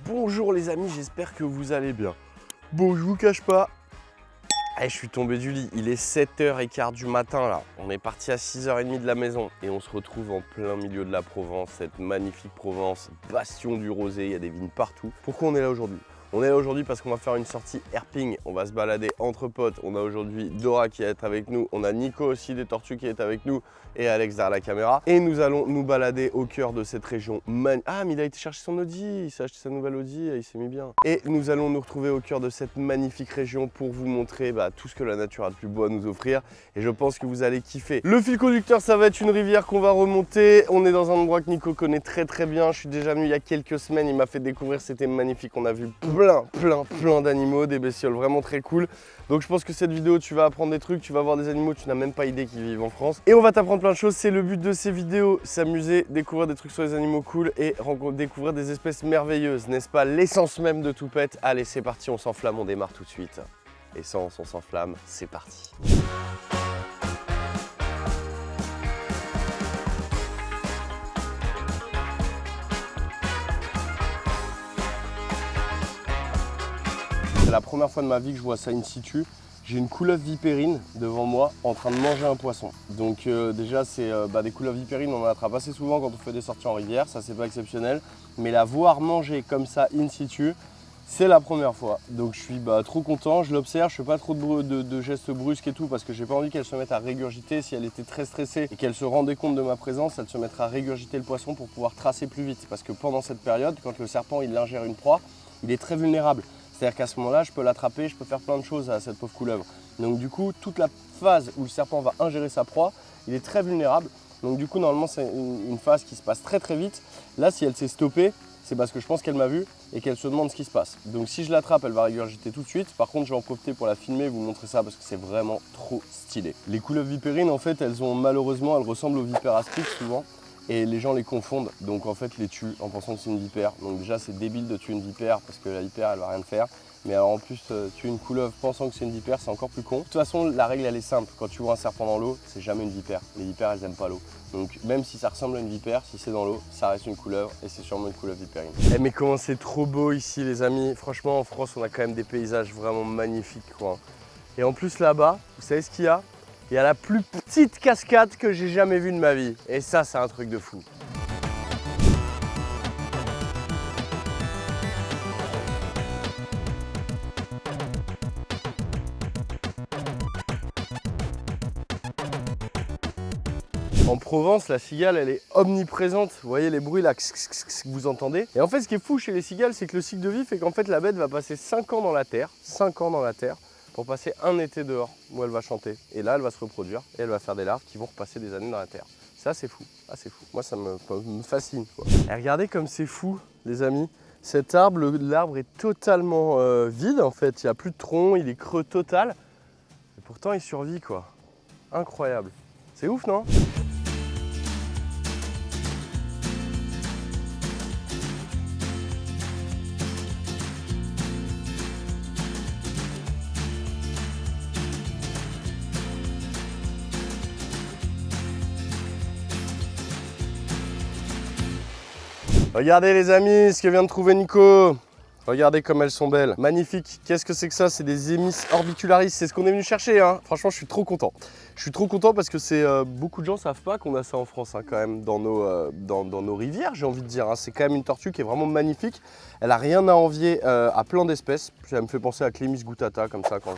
Bonjour les amis, j'espère que vous allez bien. Bon, je vous cache pas, je suis tombé du lit, il est 7h15 du matin là. On est parti à 6h30 de la maison et on se retrouve en plein milieu de la Provence, cette magnifique Provence, bastion du rosé, il y a des vignes partout. Pourquoi on est là aujourd'hui ? On est là aujourd'hui parce qu'on va faire une sortie herping, on va se balader entre potes. On a aujourd'hui Dora qui va être avec nous, on a Nico aussi des Tortues qui est avec nous et Alex derrière la caméra. Et nous allons nous balader au cœur de cette région. Ah, mais il a été chercher son Audi, il s'est acheté sa nouvelle Audi, il s'est mis bien. Et nous allons nous retrouver au cœur de cette magnifique région pour vous montrer tout ce que la nature a de plus beau à nous offrir. Et je pense que vous allez kiffer. Le fil conducteur, ça va être une rivière qu'on va remonter. On est dans un endroit que Nico connaît très bien. Je suis déjà venu il y a quelques semaines, il m'a fait découvrir, c'était magnifique. On a vu plein d'animaux, des bestioles vraiment très cool. Donc je pense que cette vidéo, tu vas apprendre des trucs, tu vas voir des animaux, tu n'as même pas idée qu'ils vivent en France. Et on va t'apprendre plein de choses, c'est le but de ces vidéos, s'amuser, découvrir des trucs sur les animaux cool et découvrir des espèces merveilleuses, n'est-ce pas l'essence même de Toupette. Allez, c'est parti, on s'enflamme, on démarre tout de suite. Essence, on s'enflamme, c'est parti. C'est la première fois de ma vie que je vois ça in situ. J'ai une couleuvre vipérine devant moi en train de manger un poisson. Donc déjà c'est des couleuvres vipérines, on en attrape assez souvent quand on fait des sorties en rivière, ça c'est pas exceptionnel. Mais la voir manger comme ça in situ, c'est la première fois. Donc je suis trop content, je l'observe, je fais pas trop de gestes brusques et tout parce que j'ai pas envie qu'elle se mette à régurgiter. Si elle était très stressée et qu'elle se rendait compte de ma présence, elle se mettrait à régurgiter le poisson pour pouvoir tracer plus vite. Parce que pendant cette période, quand le serpent il ingère une proie, il est très vulnérable. C'est-à-dire qu'à ce moment-là, je peux l'attraper, je peux faire plein de choses à cette pauvre couleuvre. Donc du coup, toute la phase où le serpent va ingérer sa proie, il est très vulnérable. Donc du coup, normalement, c'est une phase qui se passe très vite. Là, si elle s'est stoppée, c'est parce que je pense qu'elle m'a vu et qu'elle se demande ce qui se passe. Donc si je l'attrape, elle va régurgiter tout de suite. Par contre, je vais en profiter pour la filmer et vous montrer ça parce que c'est vraiment trop stylé. Les couleuvres vipérines, en fait, elles ressemblent aux vipères aspiques souvent. Et les gens les confondent, donc en fait les tuent en pensant que c'est une vipère. Donc déjà c'est débile de tuer une vipère parce que la vipère elle va rien faire. Mais alors en plus tuer une couleuvre pensant que c'est une vipère, c'est encore plus con. De toute façon la règle elle est simple, quand tu vois un serpent dans l'eau, c'est jamais une vipère. Les vipères elles aiment pas l'eau. Donc même si ça ressemble à une vipère, si c'est dans l'eau, ça reste une couleuvre et c'est sûrement une couleuvre vipérine. Mais comment c'est trop beau ici les amis. Franchement en France on a quand même des paysages vraiment magnifiques quoi. Et en plus là-bas, vous savez ce qu'il y a ? Il y a la plus petite cascade que j'ai jamais vue de ma vie. Et ça, c'est un truc de fou. En Provence, la cigale, elle est omniprésente. Vous voyez les bruits là que vous entendez. Et en fait, ce qui est fou chez les cigales, c'est que le cycle de vie fait qu'en fait, la bête va passer 5 ans dans la terre. 5 ans dans la terre. Pour passer un été dehors où elle va chanter. Et là, elle va se reproduire et elle va faire des larves qui vont repasser des années dans la terre. Ça, c'est fou. Ah, c'est fou. Moi, ça me fascine, quoi. Et regardez comme c'est fou, les amis. Cet arbre, l'arbre est totalement vide, en fait. Il n'y a plus de tronc, il est creux total. Et pourtant, il survit, quoi. Incroyable. C'est ouf, non ? Regardez les amis, ce que vient de trouver Nico. Regardez comme elles sont belles. Magnifique. Qu'est-ce que c'est que ça? C'est des Emys orbicularis. C'est ce qu'on est venu chercher. Hein. Franchement, je suis trop content. Je suis trop content parce que c'est beaucoup de gens ne savent pas qu'on a ça en France hein, quand même dans nos rivières, j'ai envie de dire. Hein. C'est quand même une tortue qui est vraiment magnifique. Elle n'a rien à envier à plein d'espèces. Ça me fait penser à Clémis guttata comme ça quand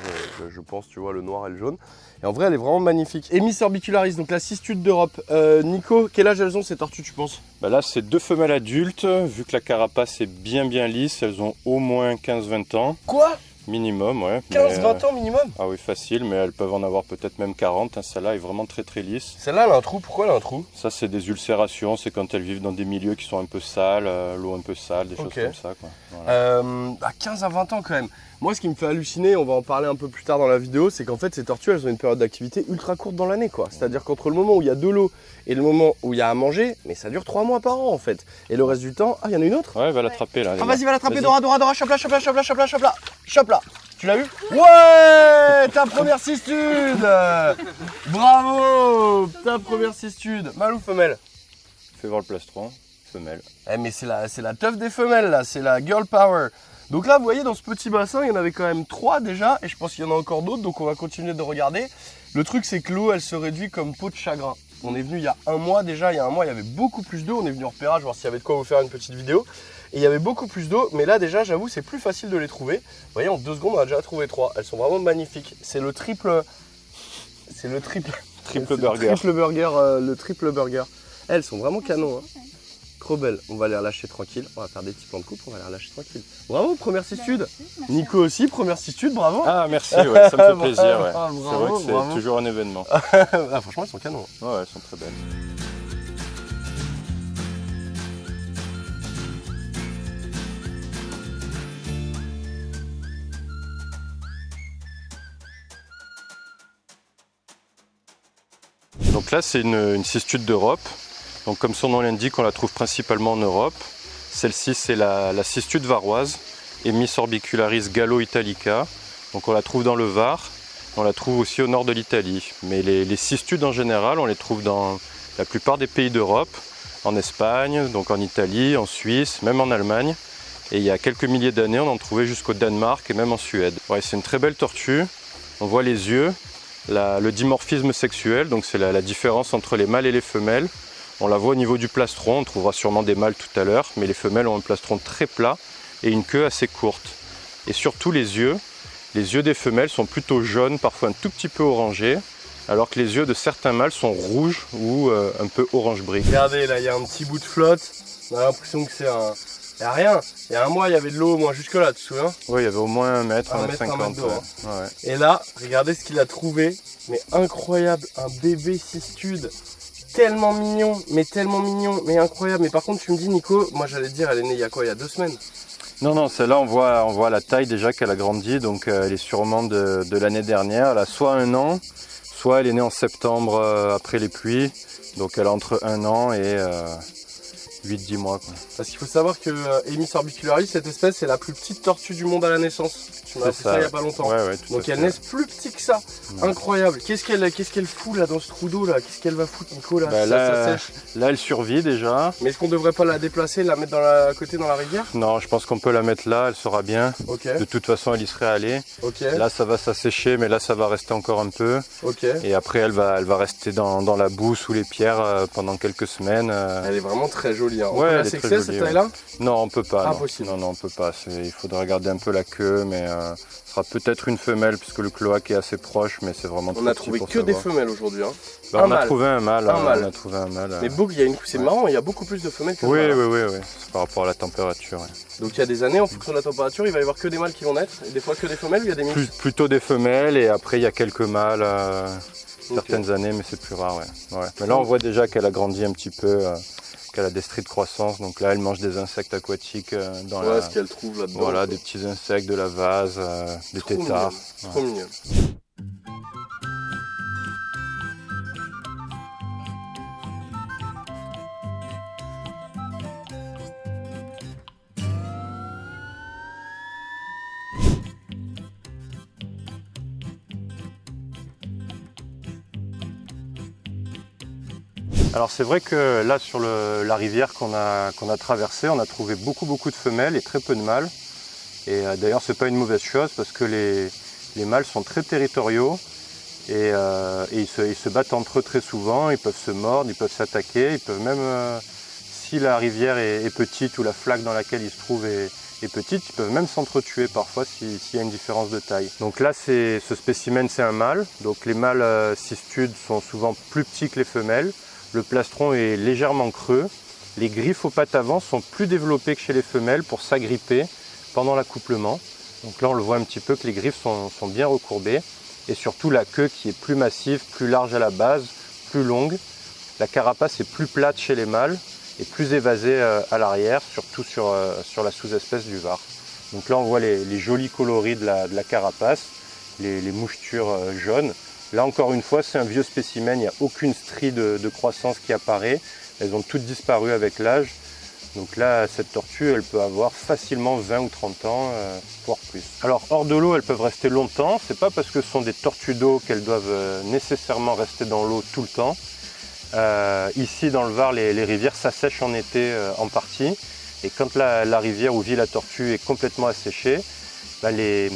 je pense, tu vois, le noir et le jaune. Et en vrai, elle est vraiment magnifique. Emys orbicularis, donc la cistude d'Europe. Nico, quel âge elles ont ces tortues, tu penses? Là, c'est 2 femelles adultes. Vu que la carapace est bien lisse, elles ont au moins 15-20 ans. Quoi? Minimum, ouais. 15-20 ans minimum? Ah oui, facile, mais elles peuvent en avoir peut-être même 40. Hein. Celle-là est vraiment très lisse. Celle-là, elle a un trou. Pourquoi elle a un trou? Ça, c'est des ulcérations. C'est quand elles vivent dans des milieux qui sont un peu sales, l'eau un peu sale, des choses comme ça. Quoi. Voilà. À 15 à 20 ans quand même. Moi, ce qui me fait halluciner, on va en parler un peu plus tard dans la vidéo, c'est qu'en fait, ces tortues, elles ont une période d'activité ultra courte dans l'année, quoi. C'est-à-dire qu'entre le moment où il y a de l'eau et le moment où il y a à manger, mais ça dure 3 mois par an, en fait. Et le reste du temps, ah, il y en a une autre? Ouais, va l'attraper là. Ah, vas-y, va l'attraper, Dora, chope-la. Chope là. Tu l'as eu? Ouais, ta première cistude. Bravo, ta première cistude. Mâle ou femelle? Fais voir le plastron. femelle. Eh mais c'est la teuf des femelles là, c'est la girl power. Donc là vous voyez dans ce petit bassin il y en avait quand même 3 déjà et je pense qu'il y en a encore d'autres donc on va continuer de regarder. Le truc c'est que l'eau elle se réduit comme peau de chagrin. On est venu il y a un mois déjà, il y a un mois il y avait beaucoup plus d'eau, on est venu en repérage voir s'il y avait de quoi vous faire une petite vidéo. Et il y avait beaucoup plus d'eau mais là déjà j'avoue c'est plus facile de les trouver. Vous voyez en 2 secondes on a déjà trouvé 3, elles sont vraiment magnifiques. C'est le triple burger. Le triple burger. Elles sont vraiment canons. Hein. Trop belles. On va les relâcher tranquille. On va faire des petits plans de coupe. On va les relâcher tranquille. Bravo, première cistude. Nico aussi, première cistude. Bravo. Ah, merci. Ouais, ça me fait plaisir. Ouais. Bravo, c'est vrai que c'est toujours un événement. Ah, franchement, elles sont canons. Ouais, elles sont très belles. Donc là, c'est une cistude d'Europe. Donc comme son nom l'indique, on la trouve principalement en Europe. Celle-ci, c'est la cistude varoise, Emys orbicularis gallo-italica. Donc on la trouve dans le Var, on la trouve aussi au nord de l'Italie. Mais les cistudes en général, on les trouve dans la plupart des pays d'Europe, en Espagne, donc en Italie, en Suisse, même en Allemagne. Et il y a quelques milliers d'années, on en trouvait jusqu'au Danemark et même en Suède. Ouais, c'est une très belle tortue. On voit les yeux. Le dimorphisme sexuel, donc c'est la différence entre les mâles et les femelles. On la voit au niveau du plastron, on trouvera sûrement des mâles tout à l'heure, mais les femelles ont un plastron très plat et une queue assez courte. Et surtout les yeux des femelles sont plutôt jaunes, parfois un tout petit peu orangés, alors que les yeux de certains mâles sont rouges ou un peu orange brique. Regardez, là il y a un petit bout de flotte, on a l'impression que c'est un... Il n'y a rien. Il y a un mois, il y avait de l'eau au moins jusque là, tu te souviens? Oui, il y avait au moins 1 mètre, 1 mètre 50. d'eau. Ouais. Et là, regardez ce qu'il a trouvé. Mais incroyable, un bébé cistude. Tellement mignon, mais incroyable. Mais par contre, tu me dis, Nico, moi j'allais te dire, elle est née il y a quoi? Il y a 2 semaines? Non, celle-là, on voit la taille déjà qu'elle a grandi. Donc elle est sûrement de l'année dernière. Elle a soit 1 an, soit elle est née en septembre après les pluies. Donc elle a entre 1 an et... 8-10 mois. Quoi. Parce qu'il faut savoir que Emys orbicularis, cette espèce, c'est la plus petite tortue du monde à la naissance. Tu m'as appris ça il n'y a pas longtemps. Ouais, donc elles naissent plus petites que ça. Ouais. Incroyable. Qu'est-ce qu'elle fout là dans ce trou d'eau là? Qu'est-ce qu'elle va foutre, Nico là? Ça sèche. Là elle survit déjà. Mais est-ce qu'on devrait pas la déplacer, la mettre à côté dans la rivière? Non, je pense qu'on peut la mettre là, elle sera bien. Okay. De toute façon elle y serait allée. Okay. Là ça va s'assécher, mais là ça va rester encore un peu. Okay. Et après elle va rester dans la boue, sous les pierres pendant quelques semaines. Elle est vraiment très jolie. Hein. Ouais, la sexer cette taille-là? Non, on peut pas. Impossible. Non, on peut pas. Il faudra regarder un peu la queue, mais ce sera peut-être une femelle puisque le cloaque est assez proche, mais c'est vraiment trop petit. On a trouvé que des femelles aujourd'hui. Hein. On a trouvé un mâle. On a trouvé un mâle. Mais c'est marrant, il y a beaucoup plus de femelles que de mâles. Oui. C'est par rapport à la température. Ouais. Donc il y a des années, en fonction de la température, il va y avoir que des mâles qui vont naître, et des fois que des femelles, ou il y a des mix? Plutôt des femelles, et après il y a quelques mâles. Certaines années, mais c'est plus rare. Ouais. Mais là on voit déjà qu'elle a grandi un petit peu. Qu'elle a des stries de croissance, donc là elle mange des insectes aquatiques dans ce qu'elle trouve là-dedans. Voilà, des petits insectes, de la vase, des têtards. Trop mignon. Alors c'est vrai que là sur la rivière qu'on a traversée, on a trouvé beaucoup de femelles et très peu de mâles. Et d'ailleurs c'est pas une mauvaise chose parce que les mâles sont très territoriaux et ils se battent entre eux très souvent, ils peuvent se mordre, ils peuvent s'attaquer, ils peuvent même, si la rivière est petite ou la flaque dans laquelle ils se trouvent est petite, ils peuvent même s'entretuer parfois s'il y a une différence de taille. Donc là ce spécimen c'est un mâle, donc les mâles cistudes sont souvent plus petits que les femelles. Le plastron est légèrement creux. Les griffes aux pattes avant sont plus développées que chez les femelles pour s'agripper pendant l'accouplement. Donc là on le voit un petit peu que les griffes sont bien recourbées. Et surtout la queue qui est plus massive, plus large à la base, plus longue. La carapace est plus plate chez les mâles et plus évasée à l'arrière, surtout sur la sous-espèce du Var. Donc là on voit les jolis coloris de la carapace, les mouchetures jaunes. Là encore une fois c'est un vieux spécimen, il n'y a aucune strie de croissance qui apparaît, elles ont toutes disparu avec l'âge. Donc là cette tortue elle peut avoir facilement 20 ou 30 ans, voire plus. Alors hors de l'eau elles peuvent rester longtemps, c'est pas parce que ce sont des tortues d'eau qu'elles doivent nécessairement rester dans l'eau tout le temps. Ici dans le Var, les rivières s'assèchent en été en partie. Et quand la rivière où vit la tortue est complètement asséchée, les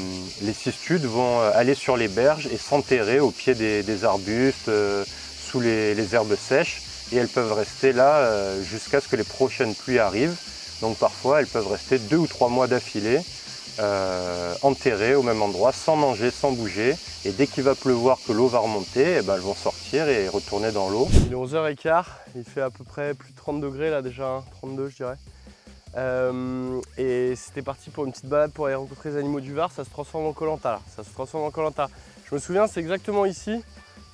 cistudes vont aller sur les berges et s'enterrer au pied des arbustes, sous les herbes sèches. Et elles peuvent rester là jusqu'à ce que les prochaines pluies arrivent. Donc parfois, elles peuvent rester 2 ou 3 mois d'affilée, enterrées au même endroit, sans manger, sans bouger. Et dès qu'il va pleuvoir, que l'eau va remonter, elles vont sortir et retourner dans l'eau. Il est 11h15, il fait à peu près plus de 30 degrés là déjà, hein, 32 je dirais. Et c'était parti pour une petite balade pour aller rencontrer les animaux du Var. Ça se transforme en Koh-Lanta là, ça se transforme en Koh-Lanta. Je me souviens, c'est exactement ici.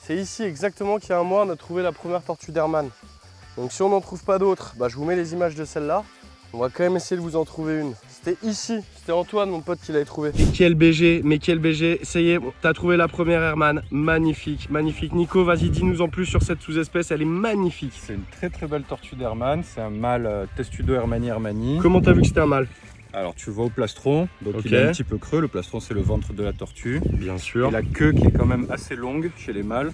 C'est ici exactement qu'il y a un mois, on a trouvé la première tortue d'Hermann. Donc si on n'en trouve pas d'autres, je vous mets les images de celle-là. On va quand même essayer de vous en trouver une. C'était ici, c'était Antoine, mon pote, qui l'avait trouvé. Mais quel BG, ça y est, t'as trouvé la première Hermann. Magnifique, magnifique. Nico, vas-y, dis-nous en plus sur cette sous-espèce, elle est magnifique. C'est une très très belle tortue d'Hermann, c'est un mâle Testudo hermanni. Comment t'as vu que c'était un mâle? Alors tu le vois au plastron, donc okay. Il est un petit peu creux, le plastron c'est le ventre de la tortue. Bien sûr. Et la queue qui est quand même assez longue chez les mâles,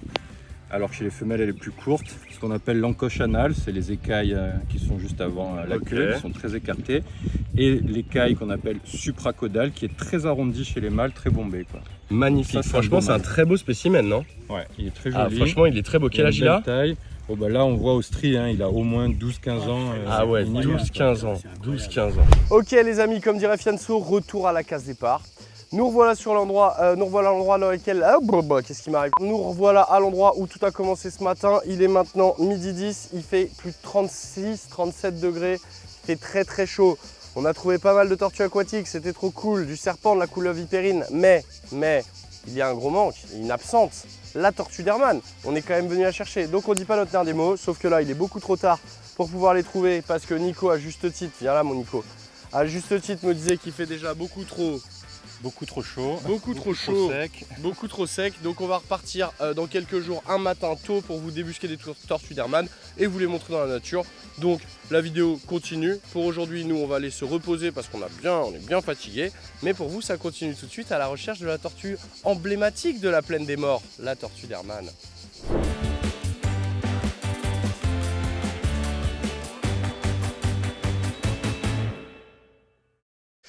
alors que chez les femelles elle est plus courte. Ce qu'on appelle l'encoche anale, c'est les écailles qui sont juste avant la queue, qui sont très écartées. Et l'écaille qu'on appelle supracaudale, qui est très arrondie chez les mâles, très bombée, quoi. Magnifique, franchement c'est un très beau spécimen, non? Ouais, il est très joli. Franchement il est très beau, quel âge il a? Oh là on voit au stri, il a au moins 12-15 ans. Ah ouais, 12-15 ans, 12-15 ans. Ok les amis, comme dirait Fianso, retour à la case départ. Nous revoilà sur l'endroit, dans lequel... qu'est-ce qui m'arrive? Nous revoilà à l'endroit où tout a commencé ce matin. Il est maintenant midi 10, il fait plus de 36-37 degrés. Il fait très très chaud. On a trouvé pas mal de tortues aquatiques, c'était trop cool. Du serpent, de la couleuvre vipérine. Mais, il y a un gros manque, une absente. La tortue d'Hermann, on est quand même venu la chercher. Donc on dit pas notre dernier mot, sauf que là il est beaucoup trop tard pour pouvoir les trouver. Parce que Nico, à juste titre, viens là mon Nico, à juste titre me disait qu'il fait déjà beaucoup trop chaud, beaucoup trop sec. Donc on va repartir dans quelques jours, un matin tôt, pour vous débusquer des tortues d'Hermann et vous les montrer dans la nature. Donc la vidéo continue. Pour aujourd'hui, nous on va aller se reposer parce qu'on est bien fatigué. Mais pour vous, ça continue tout de suite à la recherche de la tortue emblématique de la plaine des morts, la tortue d'Hermann.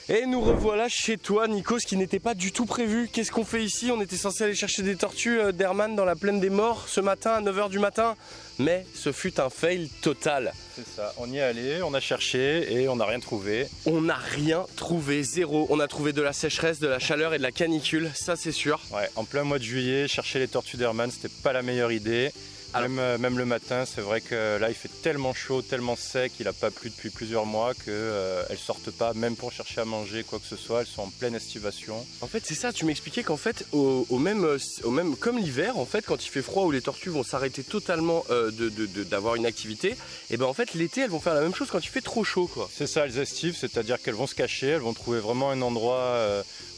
Et nous revoilà chez toi, Nico, ce qui n'était pas du tout prévu. Qu'est-ce qu'on fait ici? On était censé aller chercher des tortues d'Hermann dans la plaine des morts ce matin à 9h du matin. Mais ce fut un fail total. C'est ça, on y est allé, on a cherché et on n'a rien trouvé. On n'a rien trouvé, zéro. On a trouvé de la sécheresse, de la chaleur et de la canicule, ça c'est sûr. Ouais, en plein mois de juillet, chercher les tortues d'Hermann, c'était pas la meilleure idée. Même le matin, c'est vrai que là il fait tellement chaud, tellement sec, il n'a pas plu depuis plusieurs mois qu'elles sortent pas, même pour chercher à manger, quoi que ce soit, elles sont en pleine estivation. En fait c'est ça, tu m'expliquais qu'en fait, même comme l'hiver, en fait, quand il fait froid où les tortues vont s'arrêter totalement d'avoir une activité, et ben en fait l'été elles vont faire la même chose quand il fait trop chaud, quoi. C'est ça, elles estivent, c'est-à-dire qu'elles vont se cacher, elles vont trouver vraiment un endroit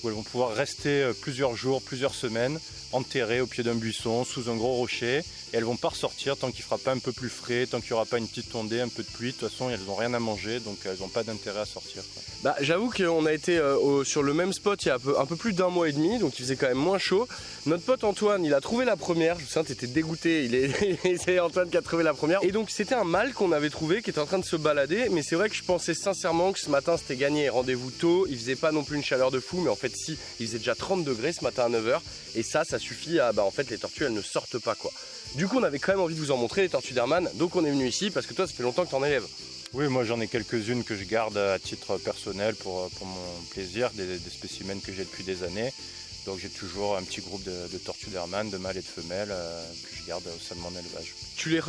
où elles vont pouvoir rester plusieurs jours, plusieurs semaines, enterrées au pied d'un buisson, sous un gros rocher. Et elles vont pas ressortir tant qu'il fera pas un peu plus frais, tant qu'il n'y aura pas une petite ondée, un peu de pluie. De toute façon, elles n'ont rien à manger, donc elles n'ont pas d'intérêt à sortir, quoi. J'avoue qu'on a été sur le même spot il y a un peu plus d'un mois et demi, donc il faisait quand même moins chaud. Notre pote Antoine, il a trouvé la première. Je me souviens, t'étais dégoûté. C'est Antoine qui a trouvé la première. Et donc c'était un mâle qu'on avait trouvé qui était en train de se balader. Mais c'est vrai que je pensais sincèrement que ce matin c'était gagné. Rendez-vous tôt, il faisait pas non plus une chaleur de fou, mais en fait si, il faisait déjà 30 degrés ce matin à 9h. Et ça suffit à, en fait les tortues elles ne sortent pas, quoi. Du coup on avait quand même envie de vous en montrer les tortues d'Hermann, donc on est venu ici parce que toi ça fait longtemps que t'en élèves. Oui, moi j'en ai quelques-unes que je garde à titre personnel pour mon plaisir, des spécimens que j'ai depuis des années. Donc j'ai toujours un petit groupe de tortues d'Hermann, de mâles et de femelles, que je garde au sein de mon élevage.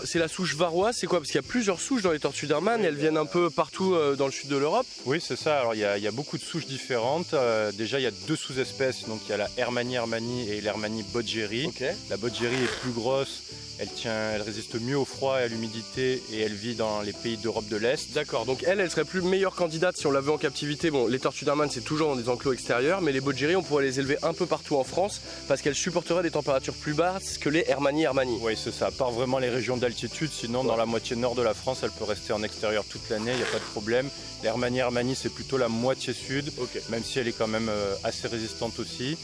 C'est la souche varoise, c'est quoi? Parce qu'il y a plusieurs souches dans les tortues d'Hermann, elles viennent un peu partout dans le sud de l'Europe. Oui, c'est ça. Alors il y a beaucoup de souches différentes. Déjà il y a 2 sous-espèces, donc il y a la Hermanni et l'Hermanni bodgeri. Okay. La bodgeri est plus grosse. Elle résiste mieux au froid et à l'humidité et elle vit dans les pays d'Europe de l'Est. D'accord, donc elle serait plus meilleure candidate si on l'avait en captivité. Bon, les tortues d'Hermann c'est toujours dans des enclos extérieurs, mais les bodgeri on pourrait les élever un peu partout en France parce qu'elles supporteraient des températures plus basses que les Hermanni. Oui, c'est ça, à part vraiment les régions d'altitude, sinon dans la moitié nord de la France elle peut rester en extérieur toute l'année, il n'y a pas de problème. Les Hermanni c'est plutôt la moitié sud, même si elle est quand même assez résistante aussi.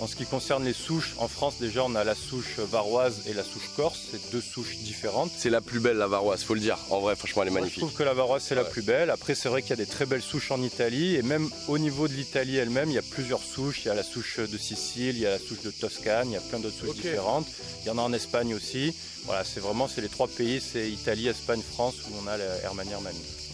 En ce qui concerne les souches, en France déjà on a la souche varoise et la souche corse, c'est deux souches différentes. C'est la plus belle la varoise, faut le dire. En vrai, franchement, elle est magnifique. Moi, je trouve que la varoise c'est la plus belle. Après, c'est vrai qu'il y a des très belles souches en Italie et même au niveau de l'Italie elle-même, il y a plusieurs souches. Il y a la souche de Sicile, il y a la souche de Toscane, il y a plein d'autres souches différentes. Il y en a en Espagne aussi. Voilà, c'est les trois pays, c'est Italie, Espagne, France où on a la Hermanie.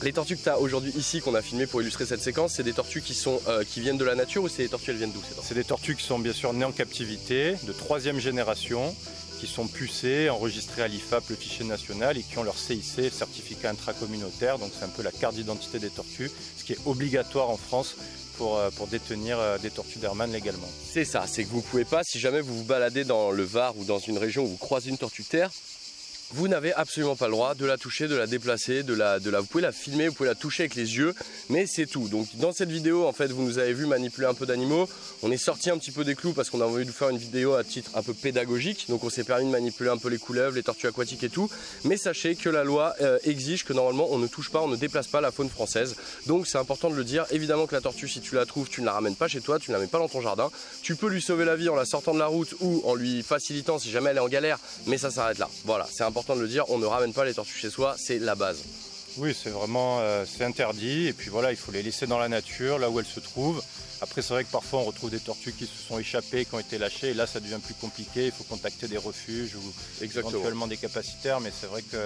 Les tortues que tu as aujourd'hui ici, qu'on a filmées pour illustrer cette séquence, c'est des tortues qui viennent de la nature ou c'est des tortues, elles viennent d'où? C'est des tortues qui sont bien sûr nées en captivité, de 3e génération, qui sont pucées, enregistrées à l'IFAP, le fichier national, et qui ont leur CIC, le certificat intracommunautaire. Donc c'est un peu la carte d'identité des tortues, ce qui est obligatoire en France pour détenir des tortues d'Hermann légalement. C'est ça, c'est que vous ne pouvez pas, si jamais vous vous baladez dans le Var ou dans une région où vous croisez une tortue de terre, vous n'avez absolument pas le droit de la toucher, de la déplacer, vous pouvez la filmer, vous pouvez la toucher avec les yeux, mais c'est tout. Donc dans cette vidéo, en fait, vous nous avez vu manipuler un peu d'animaux. On est sorti un petit peu des clous parce qu'on a envie de faire une vidéo à titre un peu pédagogique. Donc on s'est permis de manipuler un peu les couleuvres, les tortues aquatiques et tout. Mais sachez que la loi exige que normalement on ne touche pas, on ne déplace pas la faune française. Donc c'est important de le dire. Évidemment que la tortue, si tu la trouves, tu ne la ramènes pas chez toi, tu ne la mets pas dans ton jardin. Tu peux lui sauver la vie en la sortant de la route ou en lui facilitant si jamais elle est en galère, mais ça s'arrête là. Voilà, c'est important de le dire, on ne ramène pas les tortues chez soi, c'est la base. Oui, c'est vraiment c'est interdit, et puis voilà, il faut les laisser dans la nature, là où elles se trouvent. Après, c'est vrai que parfois on retrouve des tortues qui se sont échappées, qui ont été lâchées, et là ça devient plus compliqué, il faut contacter des refuges ou éventuellement des capacitaires, mais c'est vrai que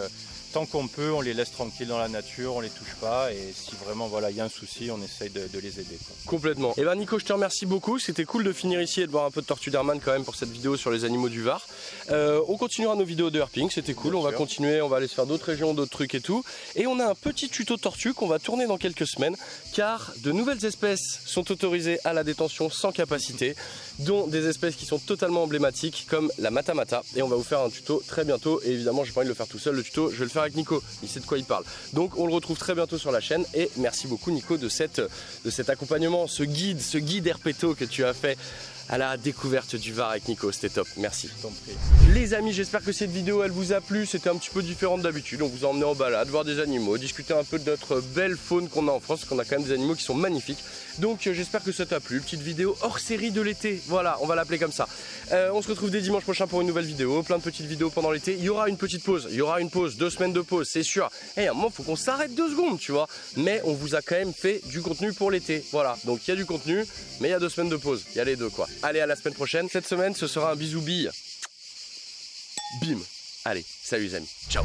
tant qu'on peut, on les laisse tranquilles dans la nature, on les touche pas, et si vraiment voilà, il y a un souci, on essaye de les aider, quoi. Complètement. Et ben Nico, je te remercie beaucoup, c'était cool de finir ici et de voir un peu de tortue d'Hermann quand même pour cette vidéo sur les animaux du Var. On continuera nos vidéos de herping, c'était cool, on va continuer, on va aller se faire d'autres régions, d'autres trucs et tout. Et on a un petit tuto tortue qu'on va tourner dans quelques semaines, car de nouvelles espèces sont autorisées à la détention sans capacité, dont des espèces qui sont totalement emblématiques comme la matamata. Et on va vous faire un tuto très bientôt, et évidemment j'ai pas envie de le faire tout seul, le tuto je vais le faire avec Nico, il sait de quoi il parle. Donc on le retrouve très bientôt sur la chaîne, et merci beaucoup Nico de cet accompagnement, ce guide herpéto que tu as fait à la découverte du Var avec Nico, c'était top, merci. Les amis, j'espère que cette vidéo elle vous a plu, c'était un petit peu différent d'habitude, on vous a emmené en balade, voir des animaux, discuter un peu de notre belle faune qu'on a en France, parce qu'on a quand même des animaux qui sont magnifiques. Donc j'espère que ça t'a plu, petite vidéo hors série de l'été, voilà, on va l'appeler comme ça. On se retrouve dès dimanche prochain pour une nouvelle vidéo, plein de petites vidéos pendant l'été, il y aura une petite pause, il y aura une pause, 2 semaines de pause, c'est sûr. Et à un moment, faut qu'on s'arrête 2 secondes, tu vois, mais on vous a quand même fait du contenu pour l'été, voilà. Donc il y a du contenu, mais il y a 2 semaines de pause, il y a les deux quoi. Allez, à la semaine prochaine, cette semaine ce sera un bisou bille. Bim. Allez, salut les amis, ciao.